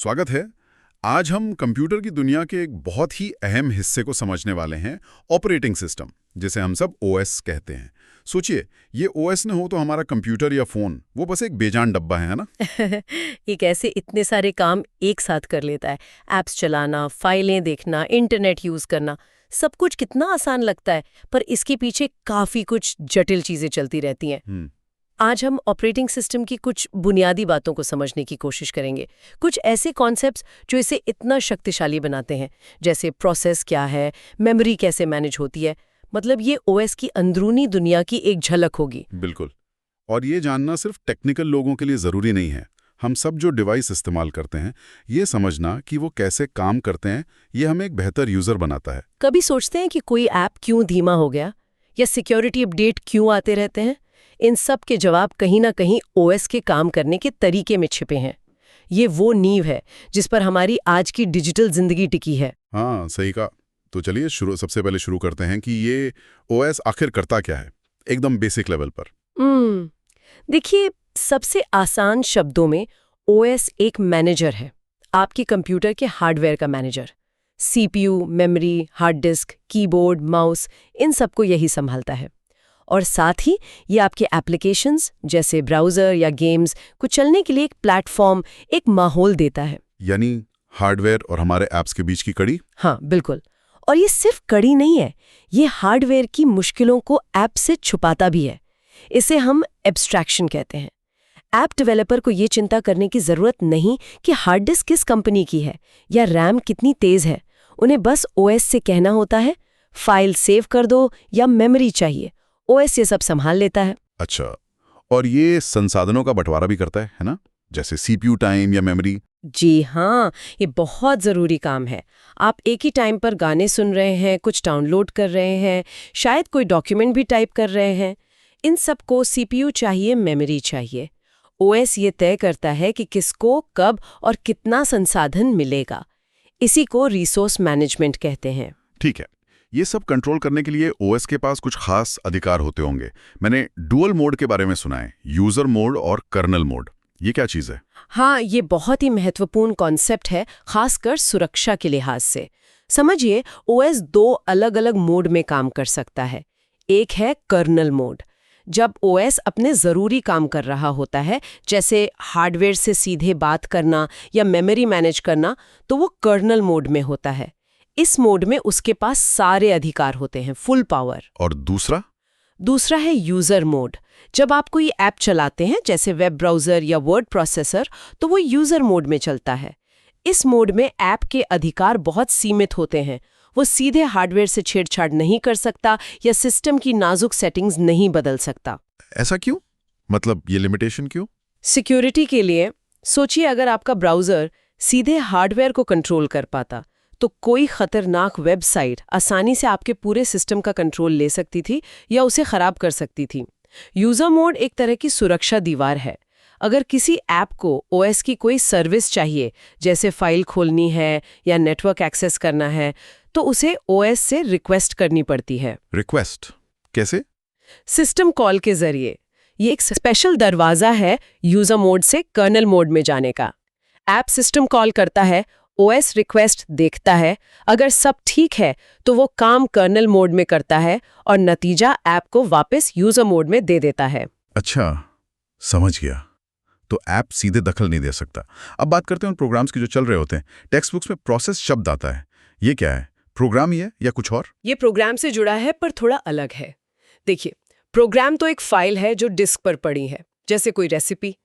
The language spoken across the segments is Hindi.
स्वागत है। आज हम कंप्यूटर की दुनिया के एक बहुत ही अहम हिस्से को समझने वाले हैं, ऑपरेटिंग सिस्टम, जिसे हम सब ओएस कहते हैं। सोचिए, ये ओएस न हो तो हमारा कंप्यूटर या फोन वो बस एक बेजान डब्बा है ना। ये कैसे इतने सारे काम एक साथ कर लेता है। ऐप्स चलाना, फाइलें देखना, इंटरनेट यूज करना, सब कुछ कितना आसान लगता है, पर इसके पीछे काफी कुछ जटिल चीजें चलती रहती हैं। आज हम ऑपरेटिंग सिस्टम की कुछ बुनियादी बातों को समझने की कोशिश करेंगे। कुछ ऐसे कॉन्सेप्ट्स जो इसे इतना शक्तिशाली बनाते हैं, जैसे प्रोसेस क्या है, मेमोरी कैसे मैनेज होती है। मतलब ये ओएस की अंदरूनी दुनिया की एक झलक होगी। बिल्कुल। और ये जानना सिर्फ टेक्निकल लोगों के लिए ज़रूरी नहीं है। हम सब जो डिवाइस इस्तेमाल करते हैं, ये समझना कि वो कैसे काम करते हैं, ये हमें एक बेहतर यूज़र बनाता है। कभी सोचते हैं कि कोई ऐप क्यों धीमा हो गया या सिक्योरिटी अपडेट क्यों आते रहते हैं? इन सब के जवाब कहीं ना कहीं ओएस के काम करने के तरीके में छिपे हैं। ये वो नींव है जिस पर हमारी आज की डिजिटल जिंदगी टिकी है। हाँ, सही कहा। तो चलिए सबसे पहले शुरू करते हैं कि ये ओएस आखिर करता क्या है, एकदम बेसिक लेवल पर। देखिए, सबसे आसान शब्दों में ओएस एक मैनेजर है, आपके कंप्यूटर के हार्डवेयर का manager. CPU, memory, hard disk, keyboard, mouse, इन सबको यही संभालता है। और साथ ही ये आपके एप्लीकेशंस जैसे ब्राउज़र या गेम्स को चलने के लिए एक प्लेटफॉर्म, एक माहौल देता है। यानी हार्डवेयर और हमारे ऐप्स के बीच की कड़ी। हाँ, बिल्कुल। और ये सिर्फ कड़ी नहीं है, ये हार्डवेयर की मुश्किलों को ऐप से छुपाता भी है। इसे हम एब्स्ट्रैक्शन कहते हैं। ऐप डेवलपर को ये चिंता करने की ज़रूरत नहीं कि हार्ड डिस्क किस कंपनी की है या रैम कितनी तेज़ है। उन्हें बस ओएस से कहना होता है, फाइल सेव कर दो या मेमोरी चाहिए, ओएस ये सब संभाल लेता है। अच्छा, और ये संसाधनों का बंटवारा भी करता है ना? जैसे सीपीयू टाइम या मेमोरी। जी हाँ, ये बहुत ज़रूरी काम है। आप एक ही टाइम पर गाने सुन रहे हैं, कुछ डाउनलोड कर रहे हैं, शायद कोई डॉक्यूमेंट भी टाइप कर रहे हैं। इन सब को सीपीयू चाहिए, मेमोरी चाहिए। ओएस ये तय करता है कि किसको कब और कितना संसाधन मिलेगा। इसी को रिसोर्स मैनेजमेंट कहते हैं। ठीक है, ये सब कंट्रोल करने के लिए ओएस के पास कुछ खास अधिकार होते होंगे। मैंने डुअल मोड के बारे में सुना है, यूजर मोड और कर्नल मोड। ये क्या चीज़ है? हाँ, ये बहुत ही महत्वपूर्ण कॉन्सेप्ट है, खासकर सुरक्षा के लिहाज से। समझिए, ओएस दो अलग अलग मोड में काम कर सकता है। एक है कर्नल मोड। जब ओएस अपने ज़रूरी काम कर रहा होता है, जैसे हार्डवेयर से सीधे बात करना या मेमोरी मैनेज करना, तो वो कर्नल मोड में होता है। इस मोड में उसके पास सारे अधिकार होते हैं, फुल पावर। और दूसरा है यूज़र मोड। जब आप कोई ऐप चलाते हैं, जैसे वेब ब्राउज़र या वर्ड प्रोसेसर, तो वो यूज़र मोड में चलता है। इस मोड में ऐप के अधिकार बहुत सीमित होते हैं। वो सीधे हार्डवेयर से छेड़छाड़ नहीं कर सकता या सिस्टम की नाजुक सेटिंग्स नहीं बदल सकता। ऐसा क्यों? मतलब ये लिमिटेशन क्यों? सिक्योरिटी के लिए। सोचिए, अगर आपका ब्राउज़र सीधे हार्डवेयर को कंट्रोल कर पाता, तो कोई खतरनाक वेबसाइट आसानी से आपके पूरे सिस्टम का कंट्रोल ले सकती थी या उसे खराब कर सकती थी। यूज़र मोड एक तरह की सुरक्षा दीवार है। अगर किसी ऐप को ओएस की कोई सर्विस चाहिए, जैसे फाइल खोलनी है या नेटवर्क एक्सेस करना है, तो उसे ओएस से रिक्वेस्ट करनी पड़ती है। रिक्वेस्ट कैसे? सिस्टम कॉल के जरिए। ये एक स्पेशल दरवाजा है यूज़र मोड से कर्नल मोड में जाने का। ऐप सिस्टम कॉल करता है, ओएस रिक्वेस्ट देखता है, अगर सब ठीक है तो वो काम कर्नल मोड में करता है और नतीजा ऐप को वापस यूज़र मोड में दे देता है। अच्छा, समझ गया। तो ऐप सीधे दखल नहीं दे सकता। अब बात करते हैं उन प्रोग्राम्स की जो चल रहे होते हैं। टेक्स्ट बुक्स में प्रोसेस शब्द आता है, ये क्या है? प्रोग्राम ही है या कुछ और? ये प्रोग्राम से जुड़ा है, पर थोड़ा अलग है। देखिए, प्रोग्राम तो एक फाइल है जो डिस्क पर पड़ी है, जैसे कोई रेसिपी।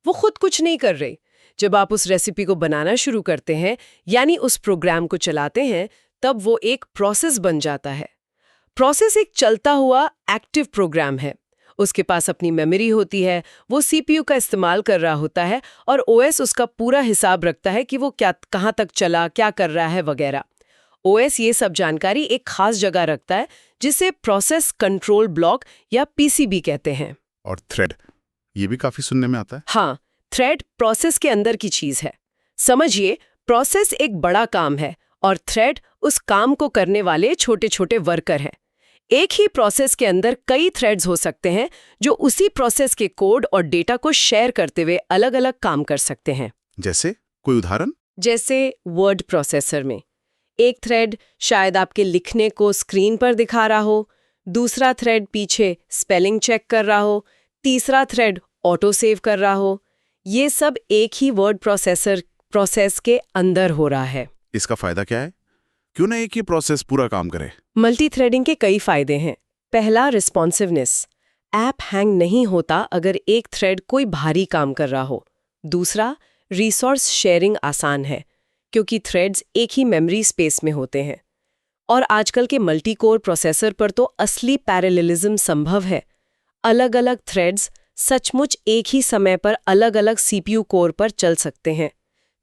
वो खुद कुछ नहीं कर रही। जब आप उस रेसिपी को बनाना शुरू करते हैं, यानी उस प्रोग्राम को चलाते हैं, तब वो एक प्रोसेस बन जाता है। प्रोसेस एक चलता हुआ एक्टिव प्रोग्राम है। उसके पास अपनी मेमोरी होती है, वो सीपीयू का इस्तेमाल कर रहा होता है और ओएस उसका पूरा हिसाब रखता है कि वो कहाँ तक चला, क्या कर रहा है वगैरह। ओएस ये सब जानकारी एक खास जगह रखता है, जिसे प्रोसेस कंट्रोल ब्लॉक या पीसीबी कहते हैं। और थ्रेड, ये भी काफी सुनने में आता है। हाँ, थ्रेड प्रोसेस के अंदर की चीज है। समझिए, प्रोसेस एक बड़ा काम है और थ्रेड उस काम को करने वाले छोटे छोटे वर्कर हैं। एक ही प्रोसेस के अंदर कई थ्रेड्स हो सकते हैं जो उसी प्रोसेस के कोड और डेटा को शेयर करते हुए अलग अलग काम कर सकते हैं। जैसे कोई उदाहरण? जैसे वर्ड प्रोसेसर में एक थ्रेड शायद आपके लिखने को स्क्रीन पर दिखा रहा हो, दूसरा थ्रेड पीछे स्पेलिंग चेक कर रहा हो, तीसरा थ्रेड ऑटो सेव कर रहा हो। ये सब एक ही वर्ड प्रोसेस के अंदर हो रहा है। इसका फायदा क्या है? क्यों ना एक ही प्रोसेस पूरा काम करे? मल्टीथ्रेडिंग के कई फायदे हैं। पहला, रिस्पॉन्सिवनेस। ऐप हैंग नहीं होता अगर एक थ्रेड कोई भारी काम कर रहा हो। दूसरा, रिसोर्स शेयरिंग आसान है क्योंकि थ्रेड्स एक ही मेमोरी स्पेस में होते हैं। और आजकल के मल्टी कोर प्रोसेसर पर तो असली पैरेललिज्म संभव है। अलग अलग थ्रेड्स सचमुच एक ही समय पर अलग अलग सीपीयू कोर पर चल सकते हैं,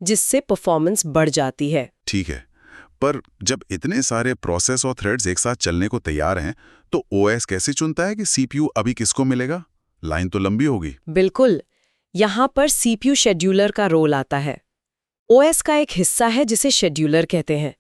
जिससे परफॉर्मेंस बढ़ जाती है। ठीक है, पर जब इतने सारे प्रोसेस और थ्रेड्स एक साथ चलने को तैयार हैं, तो ओएस कैसे चुनता है कि सीपीयू अभी किसको मिलेगा? लाइन तो लंबी होगी। बिल्कुल, यहाँ पर सीपीयू शेड्यूलर का रोल आता है। ओएस का एक हिस्सा है जिसे शेड्यूलर कहते हैं।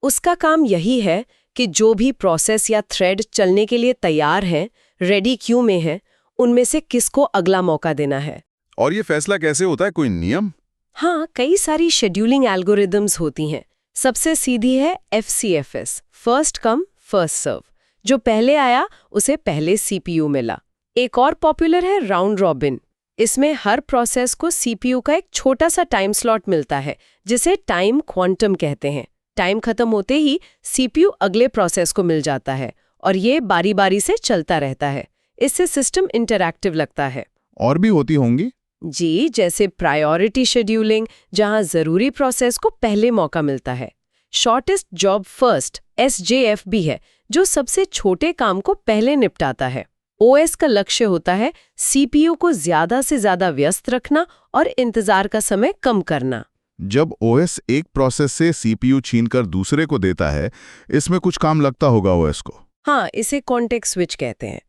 उसका काम यही है कि जो भी प्रोसेस या थ्रेड चलने के लिए तैयार हैं, रेडी क्यू में हैं, उनमें से किसको अगला मौका देना है। और ये फैसला कैसे होता है? कोई नियम? हाँ, कई सारी शेड्यूलिंग एल्गोरिदम्स होती हैं। सबसे सीधी है FCFS, first come first serve. जो पहले आया उसे पहले सीपीयू मिला। एक और पॉपुलर है राउंड रॉबिन। इसमें हर प्रोसेस को सीपीयू का एक छोटा सा टाइम स्लॉट मिलता है, जिसे टाइम क्वांटम कहते हैं। टाइम खत्म होते ही सीपीयू अगले प्रोसेस को मिल जाता है और ये बारी बारी से चलता रहता है। इससे सिस्टम इंटरैक्टिव लगता है। और भी होती होंगी? जी, जैसे प्रायोरिटी शेड्यूलिंग, जहां जरूरी प्रोसेस को पहले मौका मिलता है। शॉर्टेस्ट जॉब फर्स्ट SJF भी है, जो सबसे छोटे काम को पहले निपटाता है। ओएस का लक्ष्य होता है सीपीयू को ज्यादा से ज्यादा व्यस्त रखना और इंतजार का समय कम करना। जब ओएस एक प्रोसेस से सीपीयू छीनकर दूसरे को देता है, इसमें कुछ काम लगता होगा ओएस को। हाँ, इसे कॉन्टेक्स्ट स्विच कहते हैं।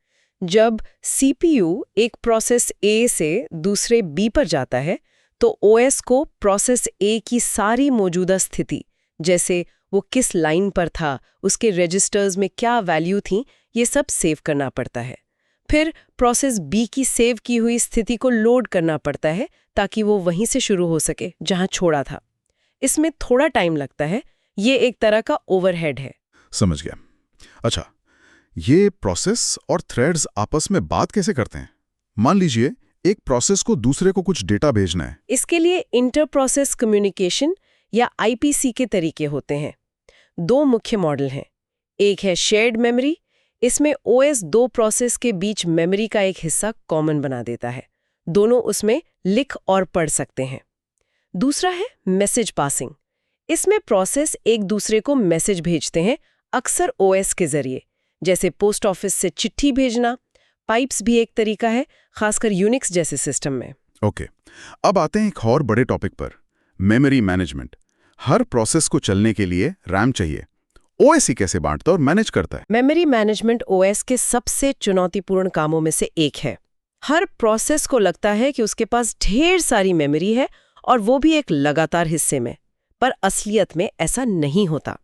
जब सीपीयू एक प्रोसेस ए से दूसरे बी पर जाता है, तो ओएस को प्रोसेस ए की सारी मौजूदा स्थिति, जैसे वो किस लाइन पर था, उसके रजिस्टर्स में क्या वैल्यू थी, ये सब सेव करना पड़ता है। फिर प्रोसेस बी की सेव की हुई स्थिति को लोड करना पड़ता है ताकि वो वहीं से शुरू हो सके जहां छोड़ा था। इसमें थोड़ा टाइम लगता है। ये एक तरह का ओवरहेड है। समझ गया। अच्छा, ये प्रोसेस और थ्रेड्स आपस में बात कैसे करते हैं? मान लीजिए एक प्रोसेस को दूसरे को कुछ डेटा भेजना है। इसके लिए इंटर प्रोसेस कम्युनिकेशन या IPC के तरीके होते हैं। दो मुख्य मॉडल हैं। एक है शेयर्ड मेमोरी। इसमें OS दो प्रोसेस के बीच मेमोरी का एक हिस्सा कॉमन बना देता है। दोनों उसमें लिख और पढ़ सकते हैं। दूसरा है मैसेज पासिंग। इसमें प्रोसेस एक दूसरे को मैसेज भेजते हैं, अक्सर OS के जरिए, जैसे पोस्ट ऑफिस से चिट्ठी भेजना। पाइप्स भी एक तरीका है, खासकर यूनिक्स जैसे सिस्टम में। ओके, अब आते हैं एक और बड़े टॉपिक पर, मेमोरी मैनेजमेंट। हर प्रोसेस को चलने के लिए रैम चाहिए। OS ही कैसे बांटता और मैनेज करता है? मेमोरी मैनेजमेंट OS के सबसे चुनौतीपूर्ण कामों में से एक है। हर प्रोसेस को लगता है कि उसके पास ढेर सारी मेमोरी है और वो भी एक लगातार हिस्से में, पर असलियत में ऐसा नहीं होता।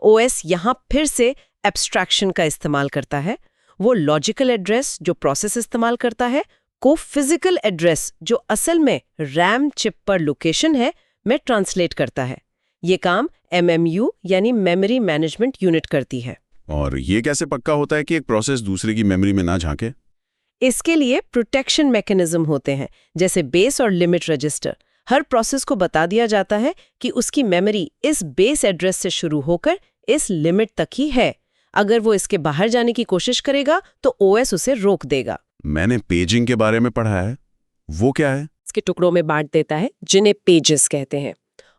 OS यहाँ फिर से एब्स्ट्रैक्शन का इस्तेमाल करता है। वो लॉजिकल एड्रेस जो प्रोसेस इस्तेमाल करता है को फिजिकल एड्रेस जो असल में रैम चिप पर लोकेशन है में ट्रांसलेट करता है। ये काम MMU यानी मेमोरी मैनेजमेंट यूनिट करती है। और ये कैसे पक्का होता है कि एक प्रोसेस दूसरे की मेमोरी में ना झांके? इसके लिए प्रोटेक्शन मैकेनिज्म होते हैं, जैसे बेस और लिमिट रजिस्टर। हर प्रोसेस को बता दिया जाता है कि उसकी मेमोरी इस बेस एड्रेस से शुरू होकर इस लिमिट तक ही है। अगर वो इसके बाहर जाने की कोशिश करेगा तो OS उसे रोक देगा। मैंने पेजिंग के बारे में पढ़ा है, वो क्या है? इसके टुकड़ों में बांट देता है, जिन्हें पेजेस कहते हैं।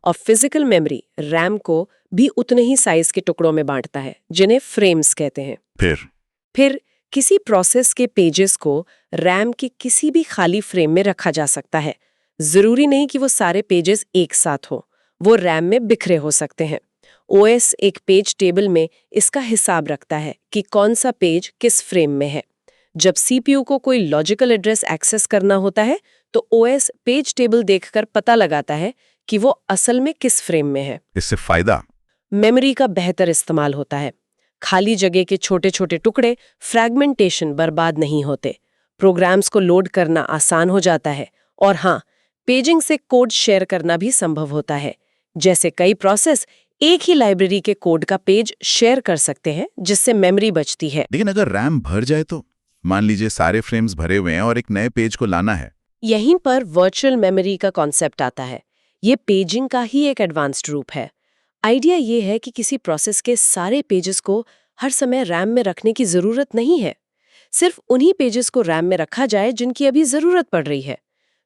और फिजिकल मेमोरी रैम को भी उतने ही साइज के टुकड़ों में बांटता है, जिन्हें फ्रेम्स कहते हैं। फिर किसी प्रोसेस के पेजेस को रैम के किसी भी खाली फ्रेम में रखा जा सकता है। जरूरी नहीं कि वो सारे पेजेस एक साथ हो, वो रैम में बिखरे हो सकते हैं। OS एक पेज टेबल में इसका हिसाब रखता है कि कौन सा पेज किस फ्रेम में है। जब CPU को कोई लॉजिकल एड्रेस एक्सेस करना होता है तो OS पेज टेबल देखकर पता लगाता है कि वो असल में किस फ्रेम में है। इससे फायदा? मेमोरी का बेहतर इस्तेमाल होता है। खाली जगह के छोटे छोटे टुकड़े, फ्रैगमेंटेशन बर्बाद नहीं होते। प्रोग्राम्स को लोड करना आसान हो जाता है। और हाँ, पेजिंग से कोड शेयर करना भी संभव होता है। जैसे कई प्रोसेस एक ही लाइब्रेरी के कोड का पेज शेयर कर सकते हैं, जिससे मेमोरी बचती है। लेकिन अगर रैम भर जाए तो मान लीजिए सारे फ्रेम्स भरे हुए हैं और एक नए पेज को लाना है। यहीं पर वर्चुअल मेमोरी का कॉन्सेप्ट आता है। ये पेजिंग का ही एक एडवांस्ड रूप है। आइडिया ये है कि किसी प्रोसेस के सारे पेजेस को हर समय रैम में रखने की जरूरत नहीं है। सिर्फ उन्हीं पेजेस को रैम में रखा जाए जिनकी अभी जरूरत पड़ रही है।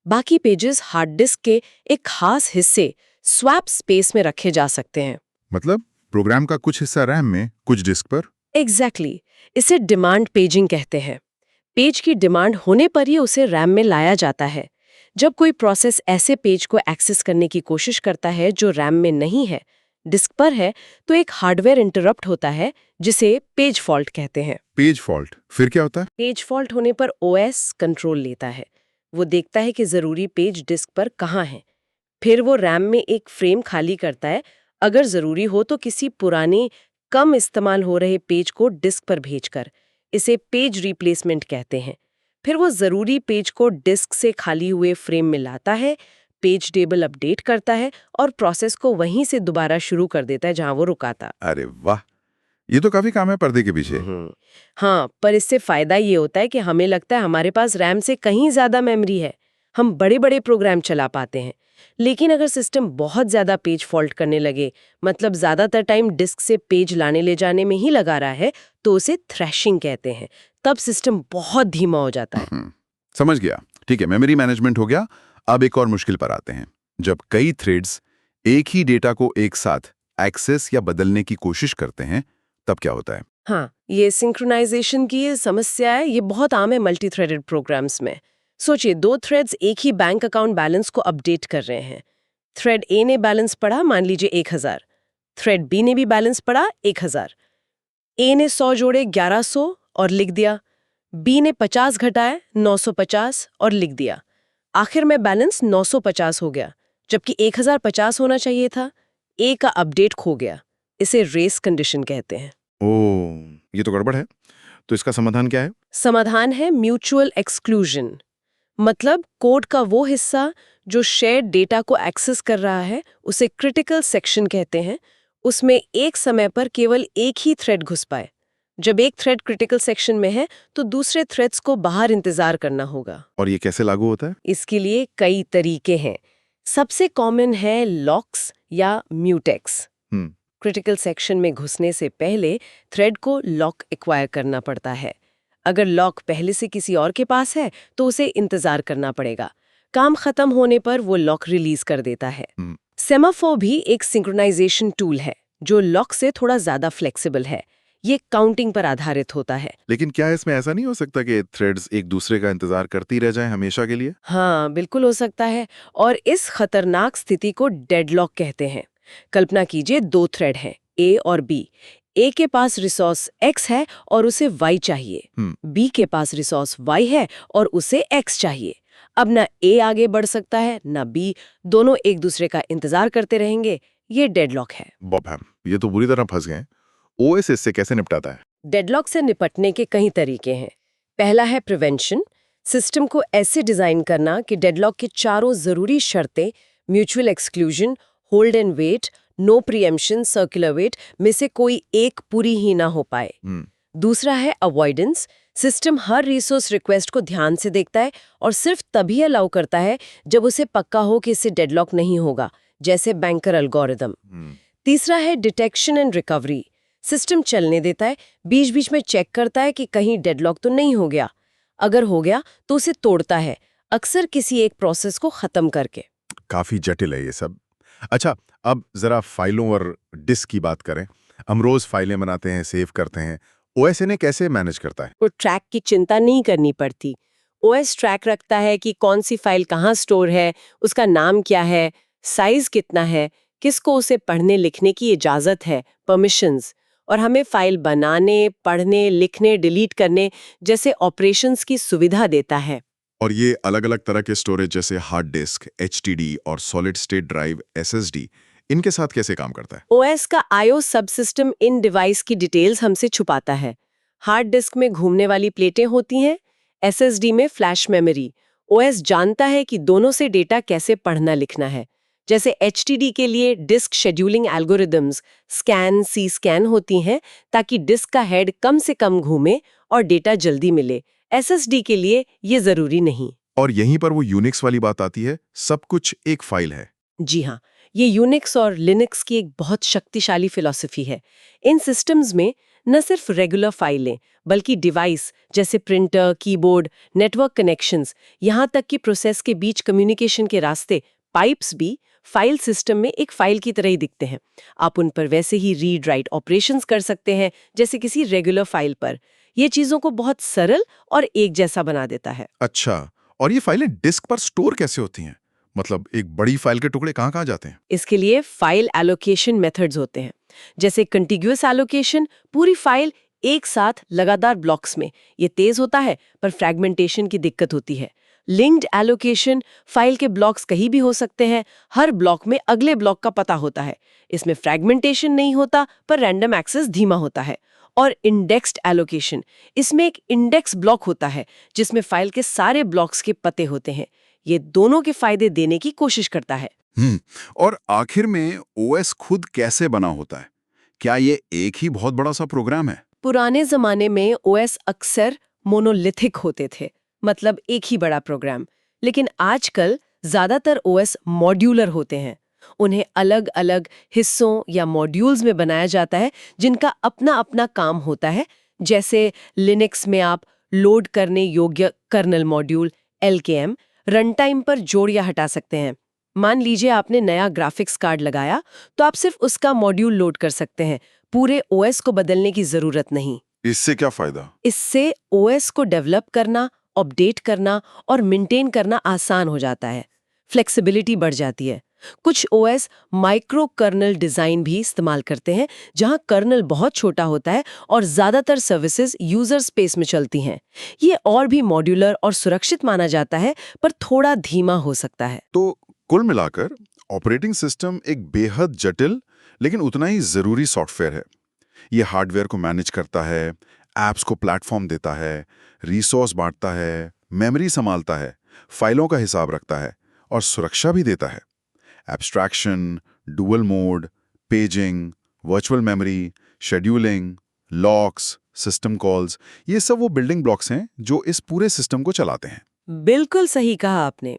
बाकी पेजेस हार्ड डिस्क के एक खास हिस्से स्वैप स्पेस में रखे जा सकते हैं। मतलब प्रोग्राम का कुछ हिस्सा रैम में, कुछ डिस्क पर। एग्जैक्टली इसे डिमांड पेजिंग कहते हैं। पेज की डिमांड होने पर ही उसे रैम में लाया जाता है। जब कोई प्रोसेस ऐसे पेज को एक्सेस करने की कोशिश करता है जो रैम में नहीं है, डिस्क पर है, तो एक हार्डवेयर इंटरप्ट होता है जिसे पेज फॉल्ट कहते हैं। पेज फॉल्ट फिर क्या होता है? पेज फॉल्ट होने पर ओएस कंट्रोल लेता है। वो देखता है कि जरूरी पेज डिस्क पर कहाँ है। फिर वो रैम में एक फ्रेम खाली करता है। अगर जरूरी हो तो किसी पुराने कम इस्तेमाल हो रहे पेज को डिस्क पर भेजकर। इसे पेज रिप्लेसमेंट कहते हैं। फिर वो जरूरी पेज को डिस्क से खाली हुए फ्रेम में लाता है, पेज टेबल अपडेट करता है और प्रोसेस को वहीं से दोबारा शुरू कर देता है जहां वो रुका था। अरे वाह, ये तो काफी काम है पर्दे के पीछे। हाँ, पर इससे फायदा ये होता है कि हमें लगता है हमारे पास रैम से कहीं ज्यादा मेमोरी है, हम बड़े बड़े प्रोग्राम चला पाते हैं। लेकिन अगर सिस्टम बहुत ज्यादा पेज फॉल्ट करने लगे, मतलब ज्यादातर टाइम डिस्क से पेज लाने ले जाने में ही लगा रहा है, तो उसे थ्रैशिंग कहते हैं। तब सिस्टम बहुत धीमा हो जाता है। समझ गया। ठीक है, मेमोरी मैनेजमेंट हो गया। अब एक और मुश्किल पर आते हैं। जब कई थ्रेड्स एक ही डेटा को एक साथ एक्सेस या बदलने की कोशिश करते हैं, तब क्या होता है? हाँ, ये सिंक्रोनाइजेशन की ये समस्या है। ये बहुत आम है मल्टी थ्रेडेड प्रोग्राम्स में। सोचिए, दो थ्रेड्स एक ही बैंक अकाउंट बैलेंस को अपडेट कर रहे हैं। थ्रेड ए ने बैलेंस पढ़ा, मान लीजिए 1000। थ्रेड बी ने भी बैलेंस पढ़ा 1000। ए ने 100 जोड़े 1100 और लिख दिया। बी ने 50 घटाए 950 और लिख दिया। आखिर में बैलेंस 950 हो गया, जबकि 1050 होना चाहिए था। ए का अपडेट खो गया। इसे रेस कंडीशन कहते हैं। ओह, ये तो गड़बड़ है। तो इसका समाधान क्या है? समाधान है म्यूचुअल एक्सक्लूजन। मतलब कोड का वो हिस्सा जो शेयर्ड डेटा को एक्सेस कर रहा है, उसे क्रिटिकल सेक्शन कहते हैं। उसमें एक समय पर केवल एक ही थ्रेड घुस पाए। जब एक थ्रेड क्रिटिकल सेक्शन में है, तो दूसरे थ्रेड्स को बाहर इंतजार करना होगा। और ये कैसे लागू होता है? इसके लिए कई तरीके हैं। सबसे कॉमन है लॉक्स या म्यूटेक्स। क्रिटिकल सेक्शन में घुसने से पहले थ्रेड को लॉक एक्वायर करना पड़ता है। अगर लॉक पहले से किसी और के पास है, तो उसे इंतजार करना पड़ेगा। काम खत्म होने पर वो लॉक रिलीज कर देता है। सेमाफोर भी एक सिंक्रोनाइजेशन टूल है जो लॉक से थोड़ा ज्यादा फ्लेक्सिबल है। ये काउंटिंग पर आधारित होता है। लेकिन क्या इसमें ऐसा नहीं हो सकता कि थ्रेड्स एक दूसरे का इंतजार करती रह जाएं हमेशा के लिए? हाँ, बिल्कुल हो सकता है। और इस खतरनाक स्थिति को डेडलॉक कहते हैं। कल्पना कीजिए, दो थ्रेड हैं, ए और बी। ए के पास रिसोर्स एक्स है और उसे वाई चाहिए। बी के पास रिसोर्स वाई है और उसे एक्स चाहिए। अब ना ए आगे बढ़ सकता है, ना बी। दोनों एक दूसरे का इंतजार करते रहेंगे। ये डेडलॉक है। बॉब, ये तो बुरी तरह फंस गए। ओएस इससे कैसे निपटाता है? डेडलॉक से निपटने के कई तरीके हैं। पहला है प्रिवेंशन। सिस्टम को ऐसे डिजाइन करना कि डेडलॉक की चारों जरूरी शर्तें, mutual exclusion, hold and wait, no preemption, circular wait में से कोई एक पूरी ही ना हो पाए। दूसरा है अवॉइडेंस। सिस्टम हर रिसोर्स रिक्वेस्ट को ध्यान से देखता है और सिर्फ तभी अलाउ करता है जब उसे पक्का हो कि इससे डेडलॉक नहीं होगा, जैसे बैंकर एल्गोरिदम। तीसरा है डिटेक्शन एंड रिकवरी। सिस्टम चलने देता है, बीच बीच में चेक करता है कि कहीं डेडलॉक तो नहीं हो गया। अगर हो गया तो उसे तोड़ता है, अक्सर किसी एक प्रोसेस को खत्म करके। काफी जटिल है ये सब। अच्छा, अब जरा फाइलों और डिस्क की बात करें। हम रोज फाइलें बनाते हैं, सेव करते हैं। ओएस इन्हें कैसे मैनेज करता है? तो ट्रैक की चिंता नहीं करनी पड़ती। ओएस ट्रैक रखता है कि कौन सी फाइल कहाँ स्टोर है, उसका नाम क्या है, साइज कितना है, किसको उसे पढ़ने लिखने की इजाजत है, परमिशंस, और हमें फाइल बनाने, पढ़ने, लिखने, डिलीट करने जैसे ऑपरेशंस की सुविधा देता है। और ये अलग-अलग तरह के स्टोरेज जैसे हार्ड डिस्क, एचडीडी और सॉलिड स्टेट ड्राइव, एसएसडी, इनके साथ कैसे काम करता है? ओएस का आईओ सबसिस्टम इन डिवाइस की डिटेल्स हमसे छुपाता है। हार्ड डिस्क में घूमने वाली प्लेटें होती हैं, एसएसडी में फ्लैश मेमोरी। ओएस जानता है कि दोनों से डेटा कैसे पढ़ना लिखना है। जैसे HDD के लिए disk scheduling algorithms scan C scan होती हैं ताकि डिस्क का हेड कम से कम घूमे और डेटा जल्दी मिले। SSD के लिए ये जरूरी नहीं। और यहीं पर वो यूनिक्स वाली बात आती है, सब कुछ एक फाइल है। जी हाँ, ये यूनिक्स और लिनक्स की एक बहुत शक्तिशाली फिलॉसफी है। इन सिस्टम्स में न सिर्फ रेगुलर फाइलें बल्कि डिवाइस जैसे प्रिंटर, कीबोर्ड, नेटवर्क कनेक्शंस, यहाँ तक कि प्रोसेस के बीच कम्युनिकेशन के रास्ते पाइप्स भी फाइल सिस्टम में एक फाइल की तरह ही दिखते हैं। आप उन पर वैसे ही रीड राइट ऑपरेशंस कर सकते हैं जैसे किसी रेगुलर फाइल पर। ये चीज़ों को बहुत सरल और एक जैसा बना देता है। अच्छा, और ये फाइलें डिस्क पर स्टोर कैसे होती हैं? मतलब एक बड़ी फाइल के टुकड़े कहाँ-कहाँ जाते हैं? इसके लिए फाइल एलोकेशन मेथड्स होते हैं, जैसे कंटिग्यूअस एलोकेशन, पूरी फाइल एक साथ लगातार ब्लॉक्स में। ये तेज होता है पर फ्रैगमेंटेशन की दिक्कत होती है। लिंक्ड एलोकेशन, फाइल के ब्लॉक्स कहीं भी हो सकते हैं, हर ब्लॉक में अगले ब्लॉक का पता होता है। इसमें फ्रैगमेंटेशन नहीं होता पर रैंडम एक्सेस धीमा होता है। और इंडेक्स्ड एलोकेशन, इसमें एक इंडेक्स ब्लॉक होता है जिसमें फाइल के सारे ब्लॉक्स के पते होते हैं। ये दोनों के फायदे देने की कोशिश करता है। और आखिर में ओएस खुद कैसे बना होता है? क्या ये एक ही बहुत बड़ा सा प्रोग्राम है? पुराने जमाने में ओएस अक्सर मोनोलिथिक होते थे, मतलब एक ही बड़ा प्रोग्राम। लेकिन आजकल ज्यादातर ओएस मॉड्यूलर होते हैं। उन्हें अलग अलग हिस्सों या मॉड्यूल्स में बनाया जाता है जिनका अपना अपना काम होता है। जैसे लिनक्स में आप लोड करने योग्य kernel module LKM run time पर जोड़ या हटा सकते हैं। मान लीजिए आपने नया ग्राफिक्स कार्ड लगाया तो आप सिर्फ उसका मॉड्यूल लोड कर सकते हैं, पूरे ओएस को बदलने की जरूरत नहीं। इससे क्या फायदा? इससे ओएस को डेवलप करना, अपडेट करना और मेंटेन करना आसान हो जाता है। फ्लेक्सिबिलिटी बढ़ जाती है। कुछ ओएस माइक्रो कर्नल डिजाइन भी इस्तेमाल करते हैं, जहां कर्नल बहुत छोटा होता है और ज्यादातर सर्विसेज यूजर स्पेस में चलती हैं। ये और भी मॉड्यूलर और सुरक्षित माना जाता है, पर थोड़ा धीमा हो सकता है। तो कुल मिलाकर ऑपरेटिंग सिस्टम एक बेहद जटिल लेकिन उतना ही जरूरी सॉफ्टवेयर है। ये हार्डवेयर को मैनेज करता है, एप्स को प्लेटफॉर्म देता है, रिसोर्स बांटता है, मेमोरी संभालता है, फाइलों का हिसाब रखता है और सुरक्षा भी देता है। Abstraction, dual mode, paging, virtual memory, scheduling, locks, system calls, ये सब वो बिल्डिंग ब्लॉक्स हैं जो इस पूरे सिस्टम को चलाते हैं। बिल्कुल सही कहा आपने।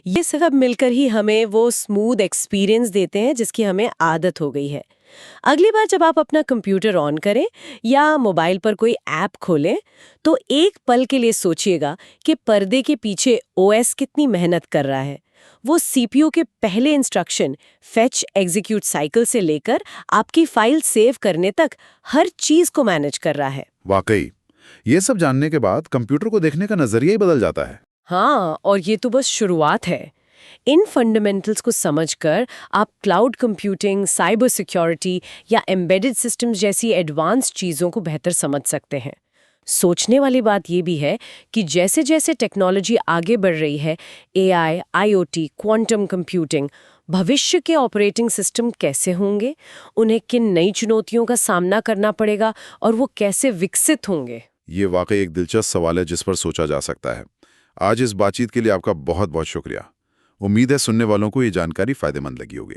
ये सब मिलकर ही हमें वो स्मूथ एक्सपीरियंस देते हैं जिसकी हमें आदत हो गई है। अगली बार जब आप अपना कंप्यूटर ऑन करें या मोबाइल पर कोई ऐप खोलें, तो एक पल के लिए सोचिएगा कि पर्दे के पीछे ओएस कितनी मेहनत कर रहा है। वो CPU के पहले इंस्ट्रक्शन फेच एग्जीक्यूट साइकिल से लेकर आपकी फाइल सेव करने तक हर चीज को मैनेज कर रहा है। वाकई, ये सब जानने के बाद कंप्यूटर को देखने का नजरिया ही बदल जाता है। हाँ, और ये तो बस शुरुआत है। इन फंडामेंटल्स को समझकर आप क्लाउड कंप्यूटिंग, साइबर सिक्योरिटी या एम्बेडेड सिस्टम्स जैसी एडवांस चीज़ों को बेहतर समझ सकते हैं। सोचने वाली बात ये भी है कि जैसे जैसे टेक्नोलॉजी आगे बढ़ रही है, AI, IoT, क्वांटम कंप्यूटिंग, भविष्य के ऑपरेटिंग सिस्टम कैसे होंगे, उन्हें किन नई चुनौतियों का सामना करना पड़ेगा और वो कैसे विकसित होंगे। ये वाकई एक दिलचस्प सवाल है जिस पर सोचा जा सकता है। आज इस बातचीत के लिए आपका बहुत बहुत शुक्रिया। उम्मीद है सुनने वालों को ये जानकारी फायदेमंद लगी होगी।